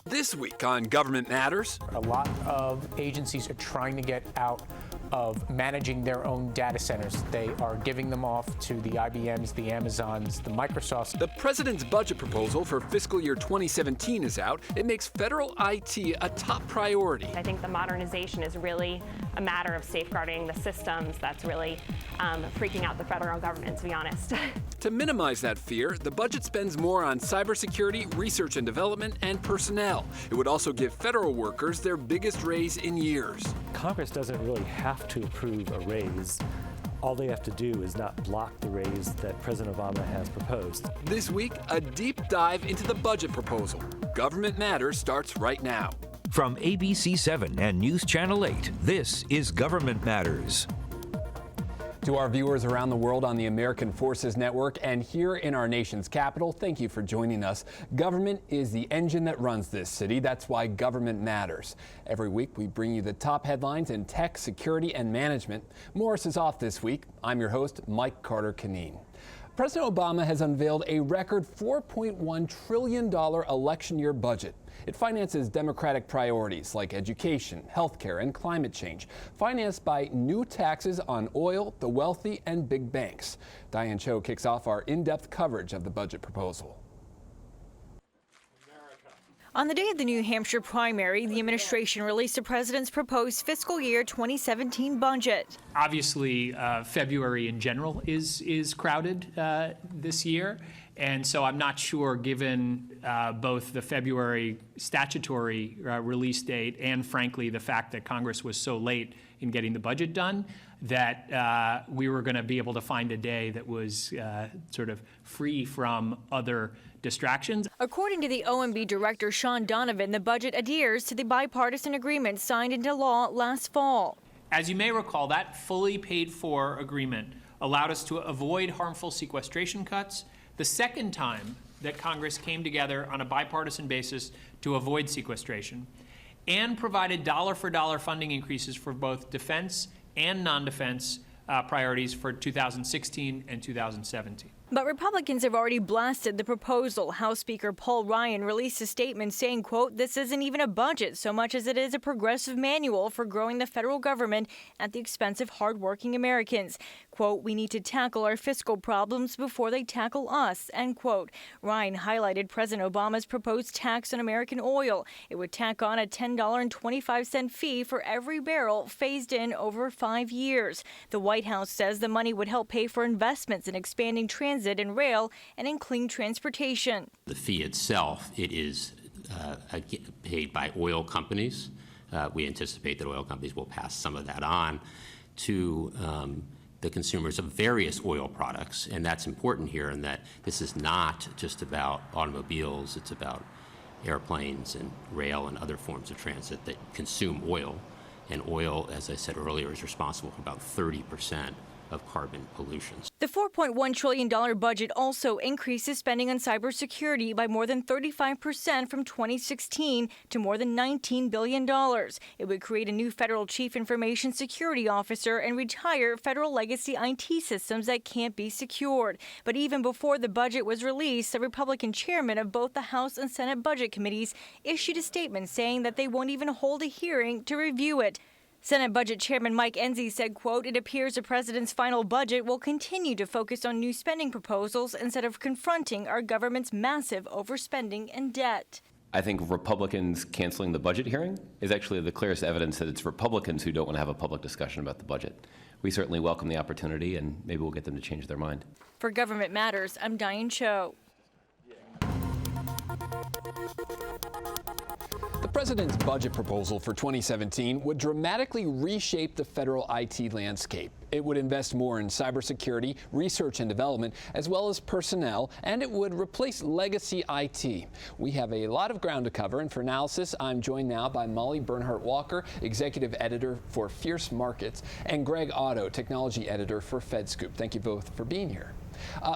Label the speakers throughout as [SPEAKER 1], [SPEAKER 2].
[SPEAKER 1] This week on Government Matters.
[SPEAKER 2] A lot of agencies are trying to get out of managing their own data centers. They are giving them off to the IBMs, the Amazons, the Microsofts.
[SPEAKER 1] The president's budget proposal for fiscal year 2017 is out. It makes federal IT a top priority.
[SPEAKER 3] I think the modernization is really a matter of safeguarding the systems that's really freaking out the federal government, to be honest.
[SPEAKER 1] To minimize that fear, the budget spends more on cybersecurity, research and development, and personnel. It would also give federal workers their biggest raise in years.
[SPEAKER 4] Congress doesn't really have to approve a raise. All they have to do is not block the raise that President Obama has proposed.
[SPEAKER 1] This week, a deep dive into the budget proposal. Government Matters starts right now.
[SPEAKER 5] From ABC 7 and News Channel 8, this is Government Matters.
[SPEAKER 6] To our viewers around the world on the American Forces Network and here in our nation's capital, thank you for joining us. Government is the engine that runs this city. That's why Government Matters. Every week we bring you the top headlines in tech, security, and management. Morris is off this week. I'm your host, Mike Carter-Canine. President Obama has unveiled a record $4.1 trillion election year budget. It finances Democratic priorities like education, healthcare, and climate change, financed by new taxes on oil, the wealthy, and big banks. Diane Cho kicks off our in-depth coverage of the budget proposal.
[SPEAKER 7] On the day of the New Hampshire primary, the administration released the president's proposed fiscal year 2017 budget.
[SPEAKER 8] Obviously, February in general is crowded this year. And so I'm not sure, given both the February statutory release date and, frankly, the fact that Congress was so late in getting the budget done, that we were going to be able to find a day that was sort of free from other distractions.
[SPEAKER 7] According to the OMB director, Sean Donovan, the budget adheres to the bipartisan agreement signed into law last fall.
[SPEAKER 8] As you may recall, that fully paid for agreement allowed us to avoid harmful sequestration cuts, the second time that Congress came together on a bipartisan basis to avoid sequestration, and provided dollar-for-dollar funding increases for both defense and non-defense priorities for 2016 and 2017.
[SPEAKER 7] But Republicans have already blasted the proposal. House Speaker Paul Ryan released a statement saying, quote, "This isn't even a budget so much as it is a progressive manual for growing the federal government at the expense of hardworking Americans. Quote, we need to tackle our fiscal problems before they tackle us," end quote. Ryan highlighted President Obama's proposed tax on American oil. It would tack on a $10.25 fee for every barrel phased in over 5 years. The White House says the money would help pay for investments in expanding transit and rail and in clean transportation.
[SPEAKER 9] The fee itself, it is paid by oil companies. We anticipate that oil companies will pass some of that on to the consumers of various oil products. And that's important here in that this is not just about automobiles, it's about airplanes and rail and other forms of transit that consume oil. And oil, as I said earlier, is responsible for about 30% of carbon pollution.
[SPEAKER 7] The $4.1 trillion budget also increases spending on cybersecurity by more than 35% from 2016 to more than $19 billion. It would create a new federal chief information security officer and retire federal legacy IT systems that can't be secured. But even before the budget was released, the Republican chairman of both the House and Senate budget committees issued a statement saying that they won't even hold a hearing to review it. Senate Budget Chairman Mike Enzi said, quote, "It appears the president's final budget will continue to focus on new spending proposals instead of confronting our government's massive overspending and debt."
[SPEAKER 10] I think Republicans canceling the budget hearing is actually the clearest evidence that it's Republicans who don't want to have a public discussion about the budget. We certainly welcome the opportunity, and maybe we'll get them to change their mind.
[SPEAKER 7] For Government Matters, I'm Diane Cho.
[SPEAKER 6] The president's budget proposal for 2017 would dramatically reshape the federal IT landscape. It would invest more in cybersecurity, research and development, as well as personnel, and it would replace legacy IT. We have a lot of ground to cover, and for analysis, I'm joined now by Molly Bernhart Walker, executive editor for Fierce Markets, and Greg Otto, technology editor for FedScoop. Thank you both for being here.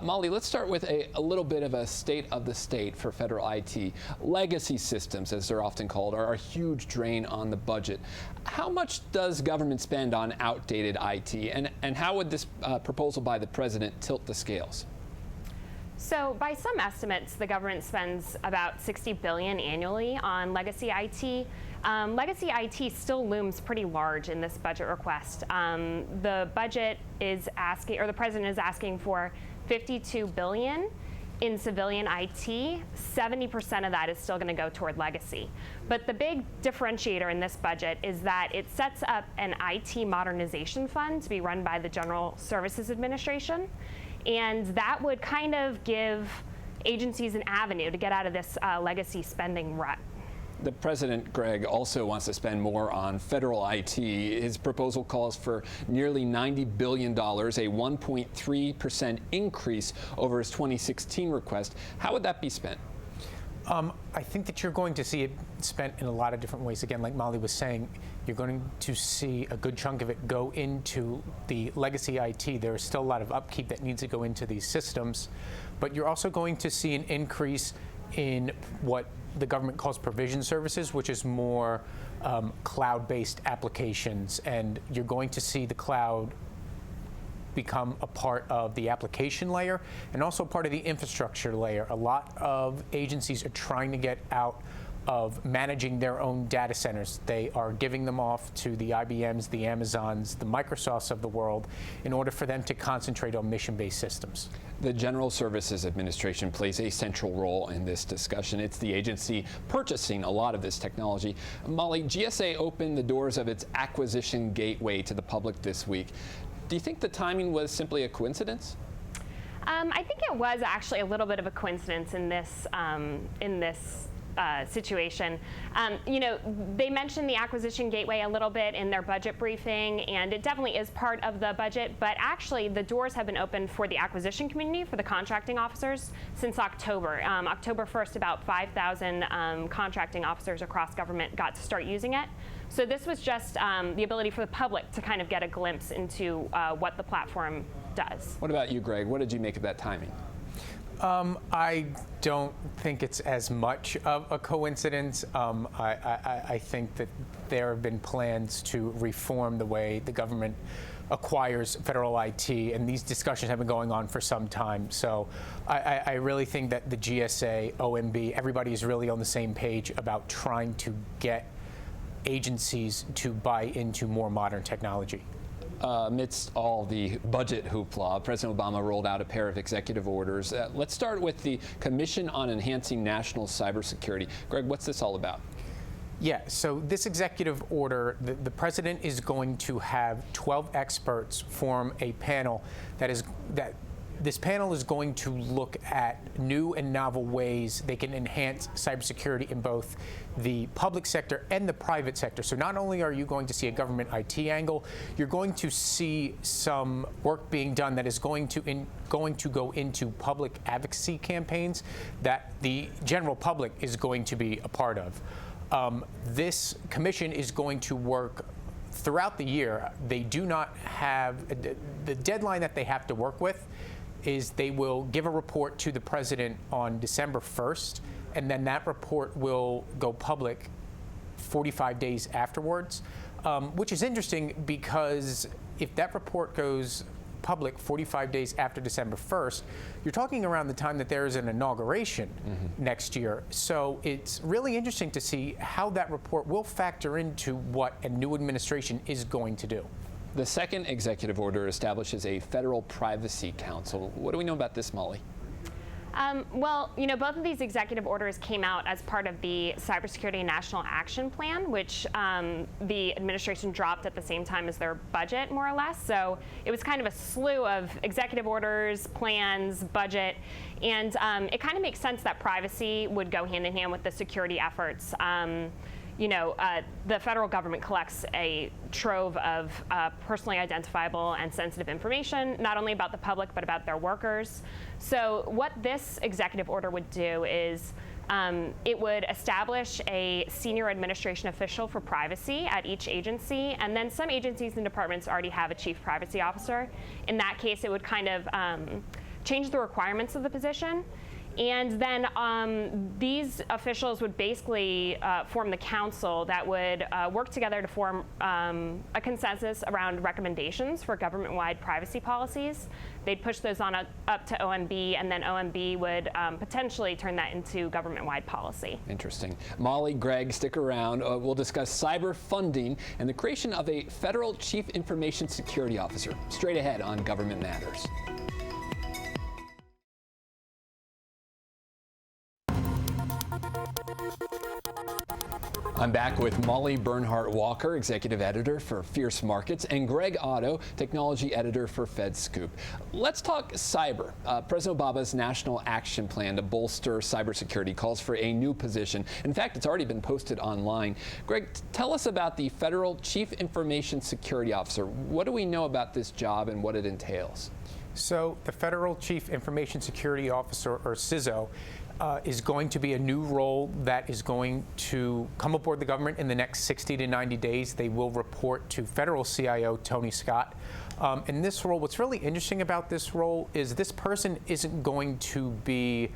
[SPEAKER 6] Molly, let's start with a little bit of a state of the state for federal IT. Legacy systems, as they're often called, are a huge drain on the budget. How much does government spend on outdated IT, and how would this proposal by the president tilt the scales?
[SPEAKER 3] So by some estimates, the government spends about $60 billion annually on legacy IT. Legacy IT still looms pretty large in this budget request. The budget is asking, or the president is asking for $52 billion in civilian IT. 70% of that is still going to go toward legacy. But the big differentiator in this budget is that it sets up an IT modernization fund to be run by the General Services Administration. And that would kind of give agencies an avenue to get out of this legacy spending rut.
[SPEAKER 6] The president, Greg, also wants to spend more on federal IT. His proposal calls for nearly $90 billion, a 1.3% increase over his 2016 request. How would that be spent?
[SPEAKER 2] I think that you're going to see it spent in a lot of different ways. Again, like Molly was saying, you're going to see a good chunk of it go into the legacy IT. There is still a lot of upkeep that needs to go into these systems, but you're also going to see an increase in what the government calls provision services, which is more cloud-based applications, and you're going to see the cloud become a part of the application layer and also part of the infrastructure layer. A lot of agencies are trying to get out of managing their own data centers. They are giving them off to the IBMs, the Amazons, the Microsofts of the world in order for them to concentrate on mission-based systems.
[SPEAKER 6] The General Services Administration plays a central role in this discussion. It's the agency purchasing a lot of this technology. Molly, GSA opened the doors of its acquisition gateway to the public this week. Do you think the timing was simply a coincidence?
[SPEAKER 3] I think it was actually a little bit of a coincidence in this situation. You know, they mentioned the acquisition gateway a little bit in their budget briefing, and it definitely is part of the budget, but actually the doors have been opened for the acquisition community, for the contracting officers, since October. October 1st, about 5,000 contracting officers across government got to start using it. So this was just the ability for the public to kind of get a glimpse into what the platform does.
[SPEAKER 6] What about you, Greg? What did you make of that timing?
[SPEAKER 2] I don't think it's as much of a coincidence. I think that there have been plans to reform the way the government acquires federal IT, and these discussions have been going on for some time. So I really think that the GSA, OMB, everybody is really on the same page about trying to get agencies to buy into more modern technology.
[SPEAKER 6] Amidst all the budget hoopla, President Obama rolled out a pair of executive orders. Let's start with the Commission on Enhancing National Cybersecurity. Greg, what's this all about?
[SPEAKER 2] Yeah, so this executive order, the president is going to have 12 experts form a panel this panel is going to look at new and novel ways they can enhance cybersecurity in both the public sector and the private sector. So not only are you going to see a government IT angle, you're going to see some work being done that is going to go into public advocacy campaigns that the general public is going to be a part of. This commission is going to work throughout the year. They do not have the deadline that they have to work with is they will give a report to the president on December 1st, and then that report will go public 45 days afterwards, which is interesting because if that report goes public 45 days after December 1st, you're talking around the time that there is an inauguration next year. So it's really interesting to see how that report will factor into what a new administration is going to do.
[SPEAKER 6] The second executive order establishes a federal privacy council. What do we know about this, Molly?
[SPEAKER 3] Well, you know, both of these executive orders came out as part of the Cybersecurity National Action Plan, which the administration dropped at the same time as their budget, more or less. So it was kind of a slew of executive orders, plans, budget, and it kind of makes sense that privacy would go hand in hand with the security efforts. You know, the federal government collects a trove of personally identifiable and sensitive information, not only about the public, but about their workers. So what this executive order would do is it would establish a senior administration official for privacy at each agency, and then some agencies and departments already have a chief privacy officer. In that case, it would kind of change the requirements of the position. And then these officials would basically form the council that would work together to form a consensus around recommendations for government-wide privacy policies. They'd push those on up to OMB, and then OMB would potentially turn that into government-wide policy.
[SPEAKER 6] Interesting. Molly, Greg, stick around. We'll discuss cyber funding and the creation of a federal chief information security officer. Straight ahead on Government Matters. I'm back with Molly Bernhart Walker, executive editor for Fierce Markets, and Greg Otto, technology editor for FedScoop. Let's talk cyber. President Obama's National Action Plan to bolster cybersecurity calls for a new position. In fact, it's already been posted online. Greg, tell us about the Federal Chief Information Security Officer. What do we know about this job and what it entails?
[SPEAKER 2] So the Federal Chief Information Security Officer, or CISO, is going to be a new role that is going to come aboard the government in the next 60 to 90 days. They will report to federal CIO Tony Scott. In this role, what's really interesting about this role is this person isn't going to be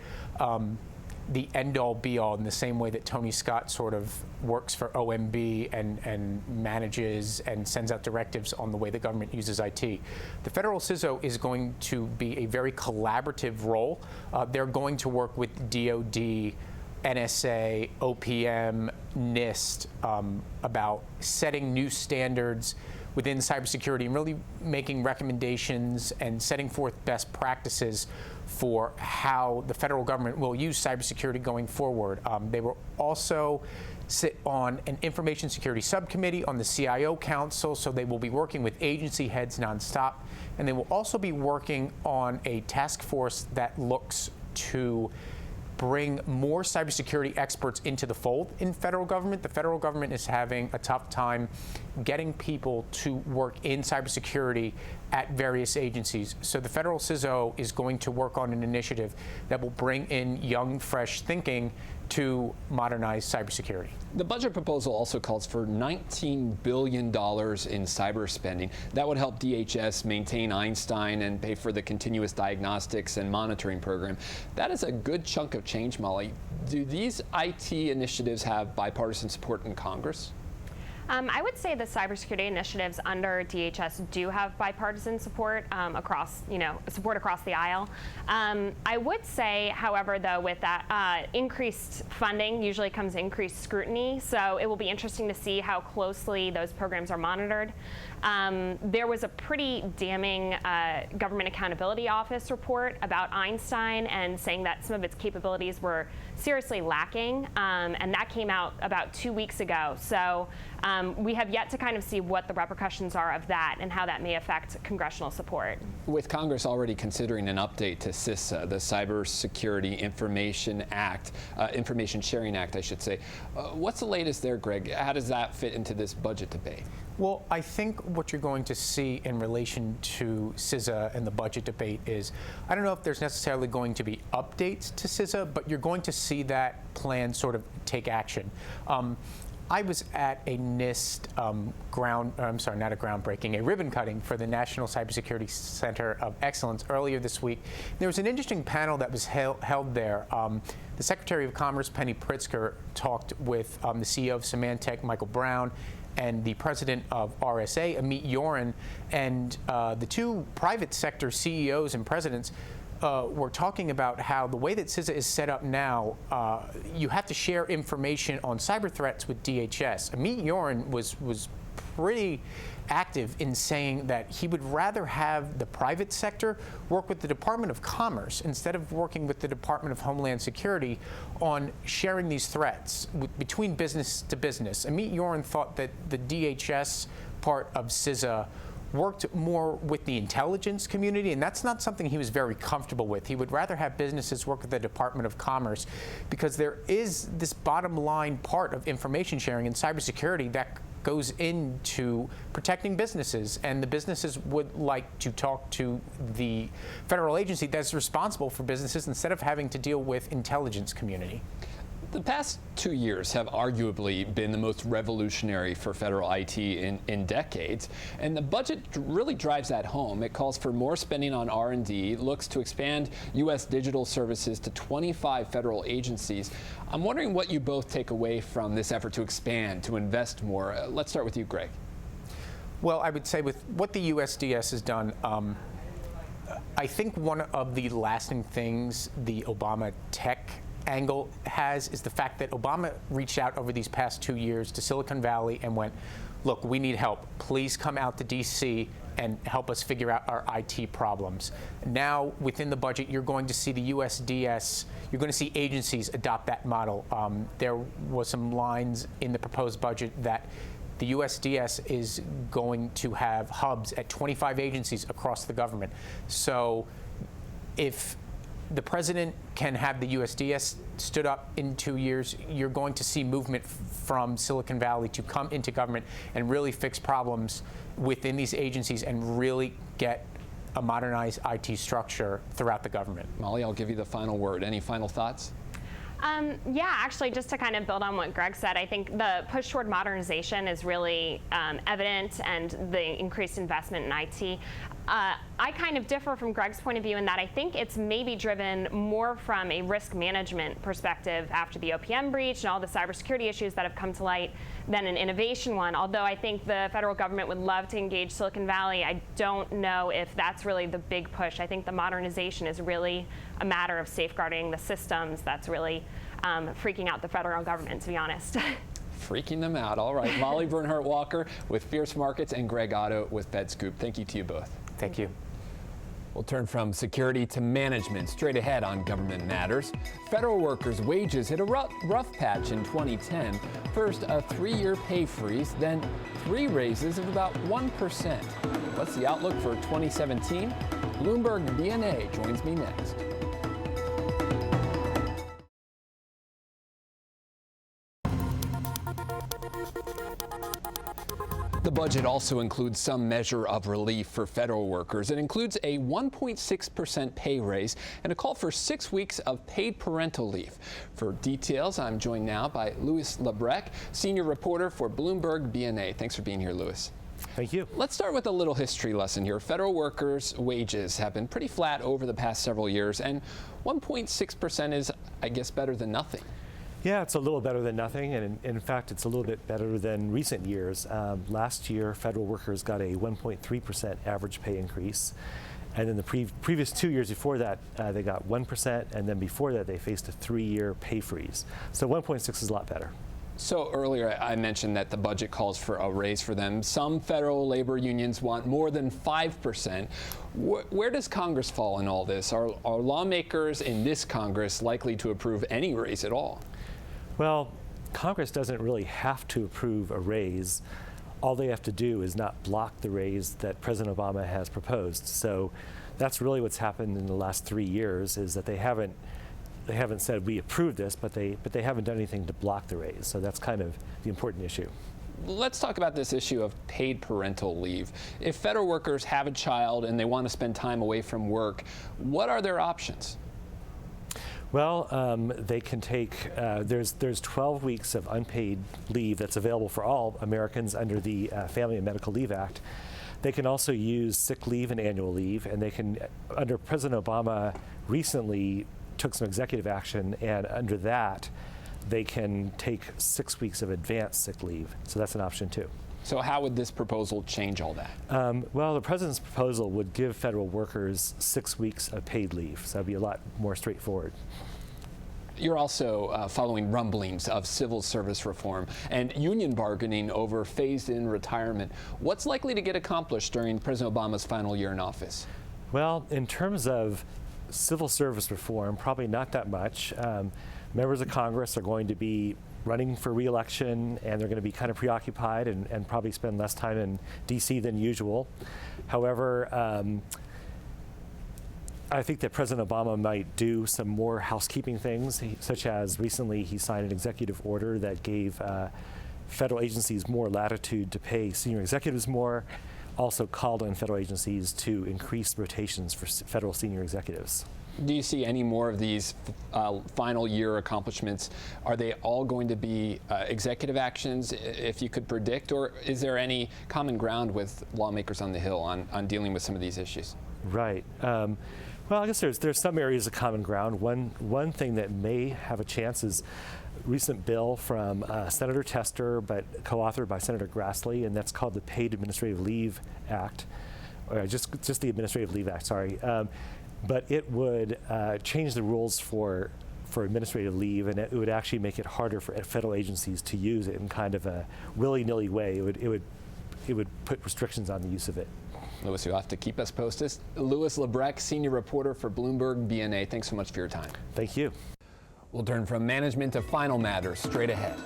[SPEAKER 2] the end-all, be-all in the same way that Tony Scott sort of works for OMB and manages and sends out directives on the way the government uses IT. The federal CISO is going to be a very collaborative role. They're going to work with DoD, NSA, OPM, NIST about setting new standards within cybersecurity and really making recommendations and setting forth best practices for how the federal government will use cybersecurity going forward. They will also sit on an information security subcommittee on the CIO Council, so they will be working with agency heads nonstop. And they will also be working on a task force that looks to bring more cybersecurity experts into the fold in federal government. The federal government is having a tough time getting people to work in cybersecurity at various agencies. So the federal CISO is going to work on an initiative that will bring in young, fresh thinking to modernize cybersecurity.
[SPEAKER 6] The budget proposal also calls for $19 billion in cyber spending. That would help DHS maintain Einstein and pay for the continuous diagnostics and monitoring program. That is a good chunk of change, Molly. Do these IT initiatives have bipartisan support in Congress?
[SPEAKER 3] I would say the cybersecurity initiatives under DHS do have bipartisan support across the aisle. I would say, however, though, with that increased funding usually comes increased scrutiny. So it will be interesting to see how closely those programs are monitored. There was a pretty damning Government Accountability Office report about Einstein and saying that some of its capabilities were seriously lacking, and that came out about 2 weeks ago. So we have yet to kind of see what the repercussions are of that and how that may affect congressional support.
[SPEAKER 6] With Congress already considering an update to CISA, the Cybersecurity Information Act, Information Sharing Act, I should say, what's the latest there, Greg? How does that fit into this budget debate?
[SPEAKER 2] Well, I think what you're going to see in relation to CISA and the budget debate is, I don't know if there's necessarily going to be updates to CISA, but you're going to see that plan sort of take action. I was at a NIST a ribbon cutting for the National Cybersecurity Center of Excellence earlier this week. There was an interesting panel that was held there. The Secretary of Commerce, Penny Pritzker, talked with the CEO of Symantec, Michael Brown, and the president of RSA, Amit Yoran, and the two private sector CEOs and presidents were talking about how the way that CISA is set up now, you have to share information on cyber threats with DHS. Amit Yoran was pretty active in saying that he would rather have the private sector work with the Department of Commerce instead of working with the Department of Homeland Security on sharing these threats between business to business. Amit Yoran thought that the DHS part of CISA worked more with the intelligence community, and that's not something he was very comfortable with. He would rather have businesses work with the Department of Commerce because there is this bottom line part of information sharing in cybersecurity that goes into protecting businesses, and the businesses would like to talk to the federal agency that's responsible for businesses instead of having to deal with intelligence community.
[SPEAKER 6] The past 2 years have arguably been the most revolutionary for federal IT in decades, and the budget really drives that home. It calls for more spending on R&D, looks to expand U.S. digital services to 25 federal agencies. I'm wondering what you both take away from this effort to expand, to invest more. Let's start with you, Greg.
[SPEAKER 2] Well, I would say with what the USDS has done, I think one of the lasting things the Obama tech angle has is the fact that Obama reached out over these past 2 years to Silicon Valley and went, look, we need help. Please come out to D.C. and help us figure out our IT problems. Now, within the budget, you're going to see the USDS, you're going to see agencies adopt that model. There was some lines in the proposed budget that the USDS is going to have hubs at 25 agencies across the government. So if the president can have the USDS stood up in 2 years, you're going to see movement from Silicon Valley to come into government and really fix problems within these agencies and really get a modernized IT structure throughout the government.
[SPEAKER 6] Molly, I'll give you the final word. Any final thoughts?
[SPEAKER 3] Yeah, actually, just to kind of build on what Greg said, I think the push toward modernization is really evident, and the increased investment in IT. I kind of differ from Greg's point of view in that I think it's maybe driven more from a risk management perspective after the OPM breach and all the cybersecurity issues that have come to light than an innovation one. Although I think the federal government would love to engage Silicon Valley, I don't know if that's really the big push. I think the modernization is really a matter of safeguarding the systems that's really freaking out the federal government, to be honest.
[SPEAKER 6] Freaking them out. All right. Molly Bernhart Walker with Fierce Markets and Greg Otto with FedScoop. Thank you to you both.
[SPEAKER 2] Thank you.
[SPEAKER 6] We'll turn from security to management straight ahead on Government Matters. Federal workers' wages hit a rough patch in 2010. First, a 3-year pay freeze, then 3 raises of about 1%. What's the outlook for 2017? Bloomberg BNA joins me next. The budget also includes some measure of relief for federal workers. It includes a 1.6% pay raise and a call for 6 weeks of paid parental leave. For details, I'm joined now by Louis LaBrecque, senior reporter for Bloomberg BNA. Thanks for being here, Louis.
[SPEAKER 4] Thank you.
[SPEAKER 6] Let's start with a little history lesson here. Federal workers' wages have been pretty flat over the past several years, and 1.6% is, I guess, better than nothing.
[SPEAKER 4] Yeah, it's a little better than nothing, and in fact, it's a little bit better than recent years. Last year, federal workers got a 1.3% average pay increase, and then the previous 2 years before that, they got 1%, and then before that, they faced a 3-year pay freeze. So 1.6 is a lot better.
[SPEAKER 6] So earlier, I mentioned that the budget calls for a raise for them. Some federal labor unions want more than 5%. Where does Congress fall in all this? Are lawmakers in this Congress likely to approve any raise at all?
[SPEAKER 4] Well, Congress doesn't really have to approve a raise. All they have to do is not block the raise that President Obama has proposed. So that's really what's happened in the last 3 years, is that they haven't said we approve this, but they haven't done anything to block the raise. So that's kind of the important issue.
[SPEAKER 6] Let's talk about this issue of paid parental leave. If federal workers have a child and they want to spend time away from work, what are their options?
[SPEAKER 4] Well, they can take, there's 12 weeks of unpaid leave that's available for all Americans under the Family and Medical Leave Act. They can also use sick leave and annual leave, and they can, under President Obama recently took some executive action, and under that, they can take 6 weeks of advanced sick leave. So that's an option too.
[SPEAKER 6] So how would this proposal change all that?
[SPEAKER 4] Well, the president's proposal would give federal workers 6 weeks of paid leave, so that'd be a lot more straightforward.
[SPEAKER 6] You're also following rumblings of civil service reform and union bargaining over phased-in retirement. What's likely to get accomplished during President Obama's final year in office?
[SPEAKER 4] Well, in terms of civil service reform, probably not that much. Members of Congress are going to be running for re-election, and they're going to be kind of preoccupied and probably spend less time in D.C. than usual. However, I think that President Obama might do some more housekeeping things, such as recently he signed an executive order that gave federal agencies more latitude to pay senior executives more, also called on federal agencies to increase rotations for federal senior executives.
[SPEAKER 6] Do you see any more of these final year accomplishments? Are they all going to be executive actions, if you could predict, or is there any common ground with lawmakers on the Hill on dealing with some of these issues?
[SPEAKER 4] Right. Well, I guess there's some areas of common ground. One thing that may have a chance is a recent bill from Senator Tester, but co-authored by Senator Grassley, and that's called the Paid Administrative Leave Act, or just the Administrative Leave Act, sorry. But it would change the rules for administrative leave, and it would actually make it harder for federal agencies to use it in kind of a willy-nilly way. It would put restrictions on the use of it.
[SPEAKER 6] Louis, you'll have to keep us posted. Louis LaBrecque, senior reporter for Bloomberg BNA. Thanks so much for your time.
[SPEAKER 4] Thank you.
[SPEAKER 6] We'll turn from management to final matters straight ahead.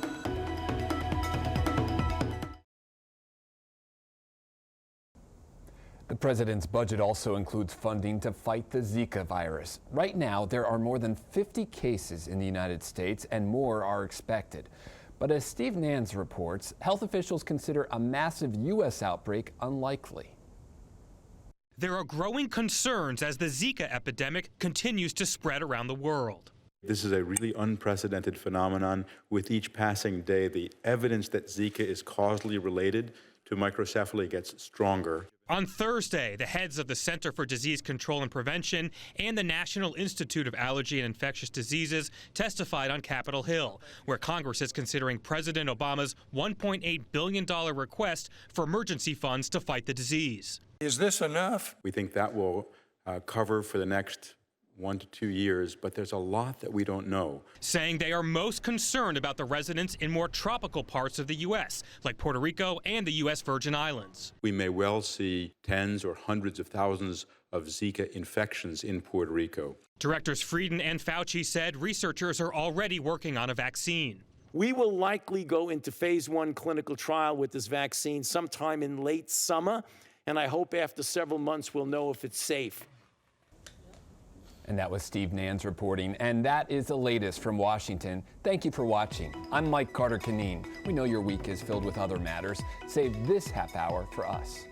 [SPEAKER 6] The president's budget also includes funding to fight the Zika virus. Right now, there are more than 50 cases in the United States, and more are expected. But as Steve Nance reports, health officials consider a massive U.S. outbreak unlikely.
[SPEAKER 11] There are growing concerns as the Zika epidemic continues to spread around the world.
[SPEAKER 12] This is a really unprecedented phenomenon. With each passing day, the evidence that Zika is causally related to microcephaly gets stronger.
[SPEAKER 11] On Thursday, the heads of the Center for Disease Control and Prevention and the National Institute of Allergy and Infectious Diseases testified on Capitol Hill, where Congress is considering President Obama's $1.8 billion request for emergency funds to fight the disease.
[SPEAKER 13] Is this enough?
[SPEAKER 12] We think that will cover for the next 1 to 2 years, but there's a lot that we don't know.
[SPEAKER 11] Saying they are most concerned about the residents in more tropical parts of the U.S., like Puerto Rico and the U.S. Virgin Islands.
[SPEAKER 12] We may well see tens or hundreds of thousands of Zika infections in Puerto Rico.
[SPEAKER 11] Directors Frieden and Fauci said researchers are already working on a vaccine.
[SPEAKER 13] We will likely go into phase 1 clinical trial with this vaccine sometime in late summer, and I hope after several months we'll know if it's safe.
[SPEAKER 6] And that was Steve Nance reporting. And that is the latest from Washington. Thank you for watching. I'm Mike Carter-Canine. We know your week is filled with other matters. Save this half hour for us.